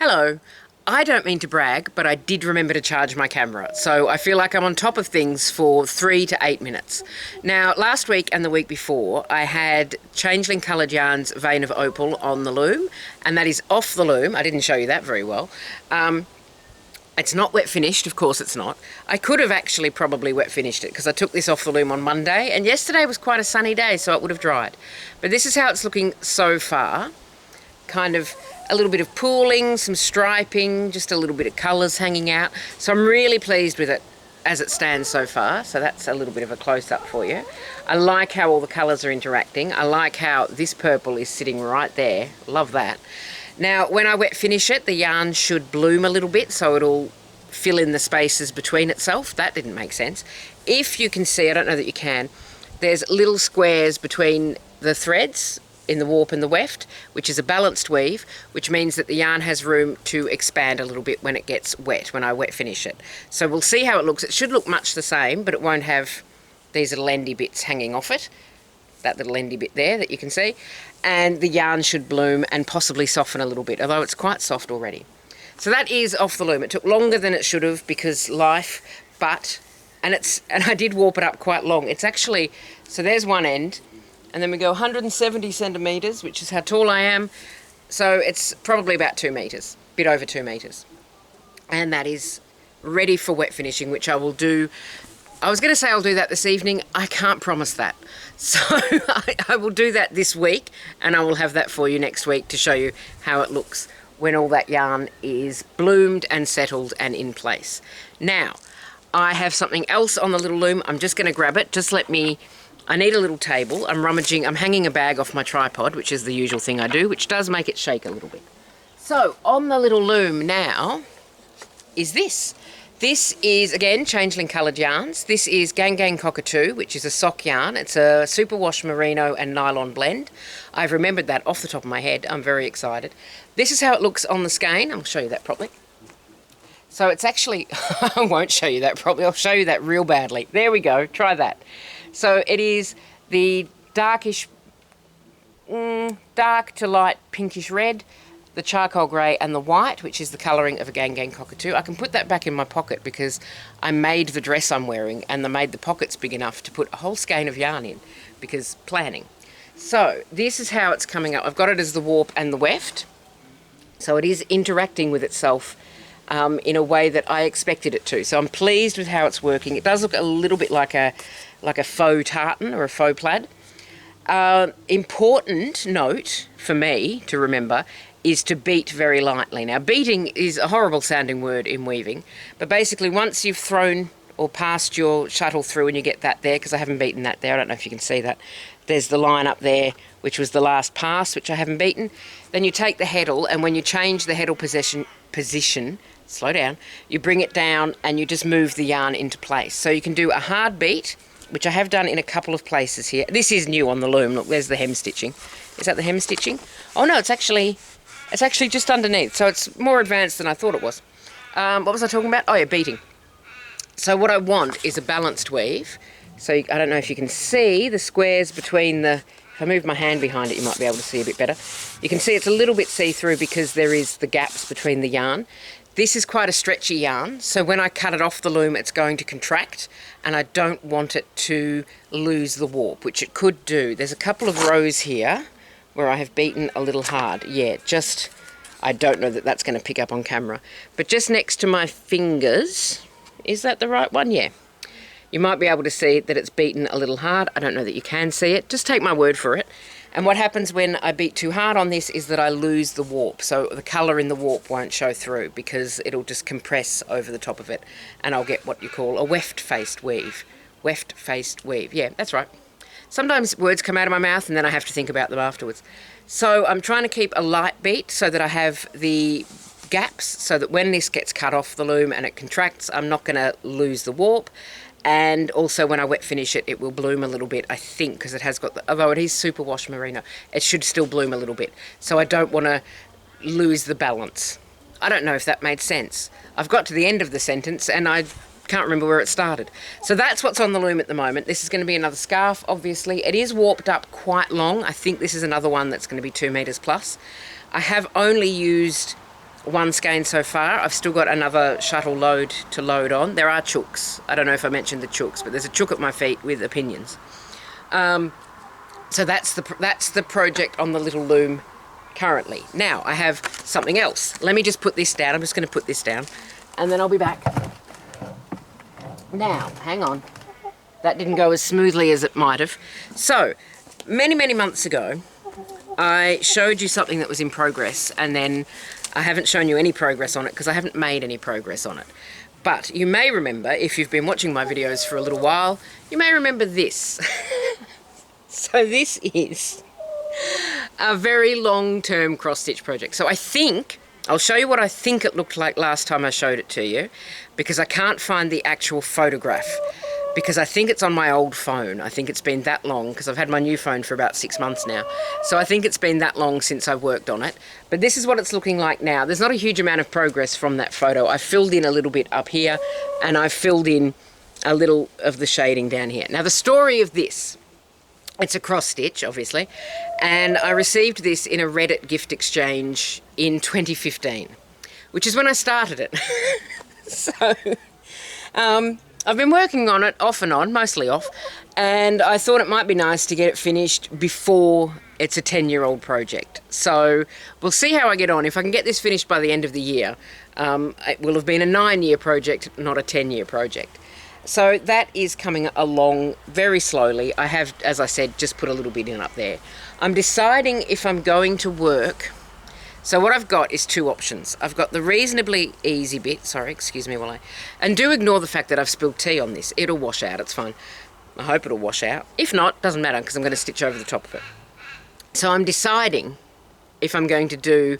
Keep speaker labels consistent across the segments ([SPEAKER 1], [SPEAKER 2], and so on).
[SPEAKER 1] Hello. I don't mean to brag, but I did remember to charge my camera, so I feel like I'm on top of things for 3 to 8 minutes. Now, last week and the week before, I had Changeling Coloured Yarns Vein of Opal on the loom, and that is off the loom. I didn't show you that very well. It's not wet finished, of course it's not. I could have actually probably wet finished it because I took this off the loom on Monday, and yesterday was quite a sunny day, so it would have dried. But this is how it's looking so far. Kind of a little bit of pooling, some striping, just a little bit of colours hanging out. So I'm really pleased with it as it stands so far. So that's a little bit of a close-up for you. I like how all the colours are interacting. I like how this purple is sitting right there. Love that. Now, when I wet finish it, the yarn should bloom a little bit, so it'll fill in the spaces between itself. That didn't make sense. If you can see, I don't know that you can, there's little squares between the threads in the warp and the weft, which is a balanced weave, which means that the yarn has room to expand a little bit when it gets wet, when I wet finish it. So we'll see how it looks. It should look much the same, but it won't have these little endy bits hanging off it. That little endy bit there that you can see. And the yarn should bloom and possibly soften a little bit, although it's quite soft already. So that is off the loom. It took longer than it should have because life, and I did warp it up quite long. It's actually, so there's one end, and then we go 170 centimetres, which is how tall I am. So it's probably about 2 metres, a bit over 2 metres. And that is ready for wet finishing, which I will do. I was going to say I'll do that this evening. I can't promise that. So I will do that this week, and I will have that for you next week to show you how it looks when all that yarn is bloomed and settled and in place. Now, I have something else on the little loom. I'm just going to grab it. Just let me... I need a little table. I'm hanging a bag off my tripod, which is the usual thing I do, which does make it shake a little bit. So on the little loom now is this. This is, again, Changeling Coloured Yarns. This is Gang Cockatoo, which is a sock yarn. It's a superwash merino and nylon blend. I've remembered that off the top of my head. I'm very excited. This is how it looks on the skein. I'll show you that properly. So it's actually, I won't show you that properly. I'll show you that real badly. There we go. Try that. So it is the dark to light pinkish red, the charcoal grey and the white, which is the colouring of a Gang Cockatoo. I can put that back in my pocket because I made the dress I'm wearing and I made the pockets big enough to put a whole skein of yarn in because planning. So this is how it's coming up. I've got it as the warp and the weft. So it is interacting with itself in a way that I expected it to. So I'm pleased with how it's working. It does look a little bit like a faux tartan or a faux plaid. Important note for me to remember is to beat very lightly. Now, beating is a horrible sounding word in weaving, but basically once you've thrown or passed your shuttle through and you get that there, because I haven't beaten that there, I don't know if you can see that, there's the line up there, which was the last pass, which I haven't beaten. Then you take the heddle, and when you change the heddle position, slow down, you bring it down and you just move the yarn into place. So you can do a hard beat, which I have done in a couple of places here. This is new on the loom. Look, there's the hem stitching. Is that the hem stitching? Oh no, it's actually just underneath. So it's more advanced than I thought it was. What was I talking about? Oh yeah, beating. So what I want is a balanced weave. So I don't know if you can see the squares between the... If I move my hand behind it, you might be able to see a bit better. You can see it's a little bit see-through because there is the gaps between the yarn. This is quite a stretchy yarn, so when I cut it off the loom, it's going to contract, and I don't want it to lose the warp, which it could do. There's a couple of rows here where I have beaten a little hard. Yeah, I don't know that that's going to pick up on camera. But just next to my fingers, is that the right one? Yeah. You might be able to see that it's beaten a little hard. I don't know that you can see it. Just take my word for it. And what happens when I beat too hard on this is that I lose the warp. So the colour in the warp won't show through because it'll just compress over the top of it. And I'll get what you call a weft-faced weave. Weft-faced weave. Yeah, that's right. Sometimes words come out of my mouth and then I have to think about them afterwards. So I'm trying to keep a light beat so that I have the gaps so that when this gets cut off the loom and it contracts, I'm not going to lose the warp. And also when I wet finish it, it will bloom a little bit, I think, because it has got, although it is superwash merino, it should still bloom a little bit. So I don't want to lose the balance. I don't know if that made sense. I've got to the end of the sentence and I can't remember where it started. So that's what's on the loom at the moment. This is going to be another scarf, obviously. It is warped up quite long. I think this is another one that's going to be 2 meters plus. I have only used one skein so far. I've still got another shuttle load to load on. There are chooks. I don't know if I mentioned the chooks, but there's a chook at my feet with opinions. So that's the project on the little loom currently. Now I have something else. Let me just put this down. I'm just going to put this down and then I'll be back. Now, hang on. That didn't go as smoothly as it might have. So, many months ago, I showed you something that was in progress, and then I haven't shown you any progress on it because I haven't made any progress on it. But you may remember, if you've been watching my videos for a little while, you may remember this. So this is a very long-term cross-stitch project. So I think, I'll show you what I think it looked like last time I showed it to you, because I can't find the actual photograph, because I think it's on my old phone. I think it's been that long, because I've had my new phone for about 6 months now. So I think it's been that long since I've worked on it. But this is what it's looking like now. There's not a huge amount of progress from that photo. I filled in a little bit up here, and I filled in a little of the shading down here. Now the story of this, it's a cross stitch, obviously, and I received this in a Reddit gift exchange in 2015, which is when I started it. So, I've been working on it off and on, mostly off, and I thought it might be nice to get it finished before it's a 10-year-old project. So we'll see how I get on. If I can get this finished by the end of the year, it will have been a 9-year project, not a 10-year project. So that is coming along very slowly. I have, as I said, just put a little bit in up there. I'm deciding if I'm going to work. So what I've got is 2 options. I've got the reasonably easy bit. Sorry, excuse me while and do ignore the fact that I've spilled tea on this. It'll wash out, it's fine. I hope it'll wash out. If not, doesn't matter, because I'm going to stitch over the top of it. So I'm deciding if I'm going to do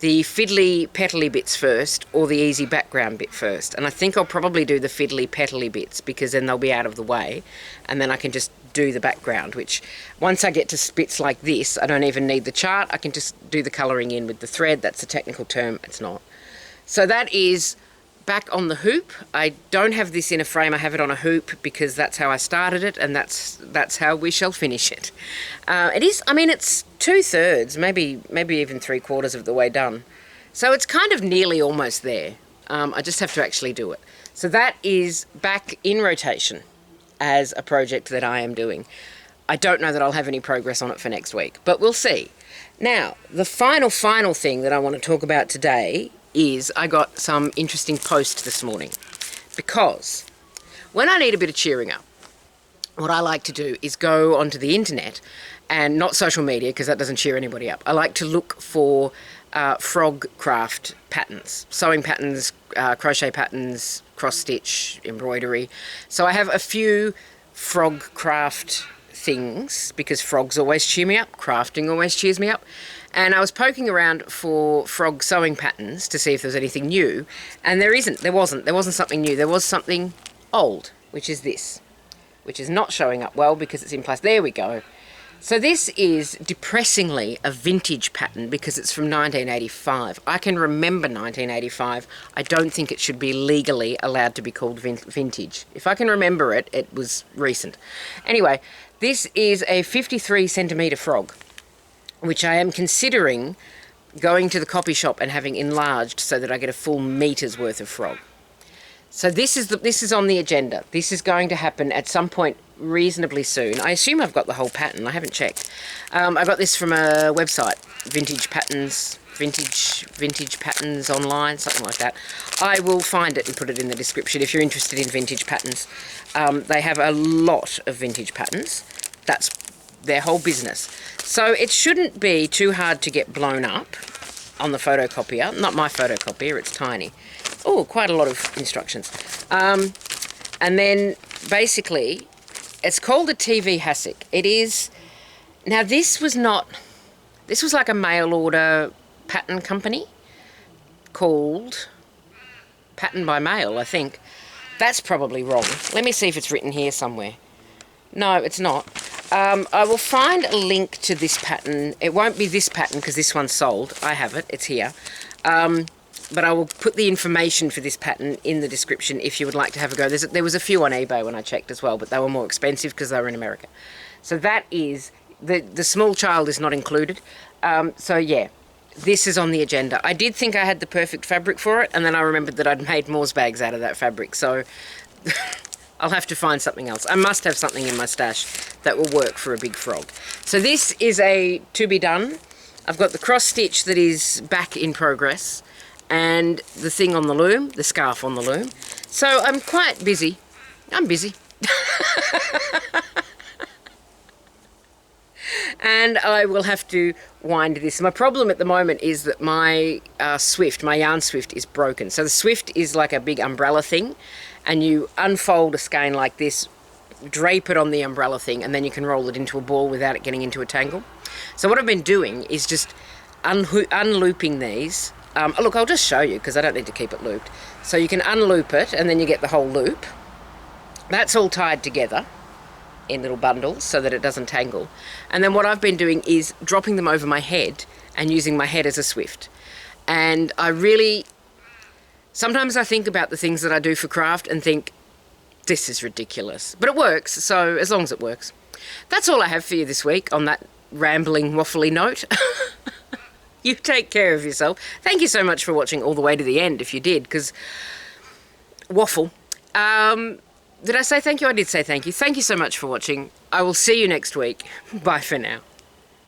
[SPEAKER 1] the fiddly petally bits first or the easy background bit first. And I think I'll probably do the fiddly petally bits, because then they'll be out of the way, and then I can just do the background, which once I get to bits like this, I don't even need the chart. I can just do the colouring in with the thread. That's a technical term. It's not. So that is back on the hoop. I don't have this in a frame. I have it on a hoop because that's how I started it, and that's how we shall finish it. It is, I mean, it's 2/3, maybe even 3/4 of the way done. So it's kind of nearly almost there. I just have to actually do it. So that is back in rotation as a project that I am doing. I don't know that I'll have any progress on it for next week, but we'll see. Now, the final thing that I want to talk about today is I got some interesting post this morning, because when I need a bit of cheering up, what I like to do is go onto the internet, and not social media, because that doesn't cheer anybody up. I like to look for frog craft patterns, sewing patterns, crochet patterns, cross stitch, embroidery. So I have a few frog craft things, because frogs always cheer me up, crafting always cheers me up. And I was poking around for frog sewing patterns to see if there was anything new, and there wasn't something new. There was something old, which is this, which is not showing up well because it's in plastic. There we go. So this is depressingly a vintage pattern because it's from 1985. I can remember 1985. I don't think it should be legally allowed to be called vintage. If I can remember it, it was recent. Anyway, this is a 53 centimetre frog, which I am considering going to the copy shop and having enlarged so that I get a full meter's worth of frog. So this is on the agenda. This is going to happen at some point reasonably soon. I assume I've got the whole pattern. I haven't checked. I got this from a website, vintage patterns online, something like that. I will find it and put it in the description if you're interested in vintage patterns. They have a lot of vintage patterns. That's their whole business. So it shouldn't be too hard to get blown up on the photocopier. Not my photocopier, it's tiny. Oh, quite a lot of instructions. And then basically, it's called a TV hassock. It is, now this was like a mail order pattern company called Pattern by Mail, I think. That's probably wrong. Let me see if it's written here somewhere. No, it's not. I will find a link to this pattern. It won't be this pattern because this one's sold. I have it. It's here. But I will put the information for this pattern in the description if you would like to have a go. There was a few on eBay when I checked as well, but they were more expensive because they were in America. So that is, the small child is not included. So yeah, this is on the agenda. I did think I had the perfect fabric for it, and then I remembered that I'd made Moore's bags out of that fabric, so I'll have to find something else. I must have something in my stash that will work for a big frog. So this is a to be done. I've got the cross stitch that is back in progress, and the thing on the loom, the scarf on the loom. So I'm quite busy. I'm busy. And I will have to wind this. My problem at the moment is that my Swift, my yarn Swift, is broken. So the Swift is like a big umbrella thing, and you unfold a skein like this, drape it on the umbrella thing, and then you can roll it into a ball without it getting into a tangle. So what I've been doing is just unlooping these. Look, I'll just show you because I don't need to keep it looped. So you can unloop it, and then you get the whole loop. That's all tied together in little bundles so that it doesn't tangle. And then what I've been doing is dropping them over my head and using my head as a Swift. And sometimes I think about the things that I do for craft and think, this is ridiculous. But it works, so as long as it works. That's all I have for you this week on that rambling, waffly note. You take care of yourself. Thank you so much for watching all the way to the end, if you did, because waffle. Did I say thank you? I did say thank you. Thank you so much for watching. I will see you next week. Bye for now.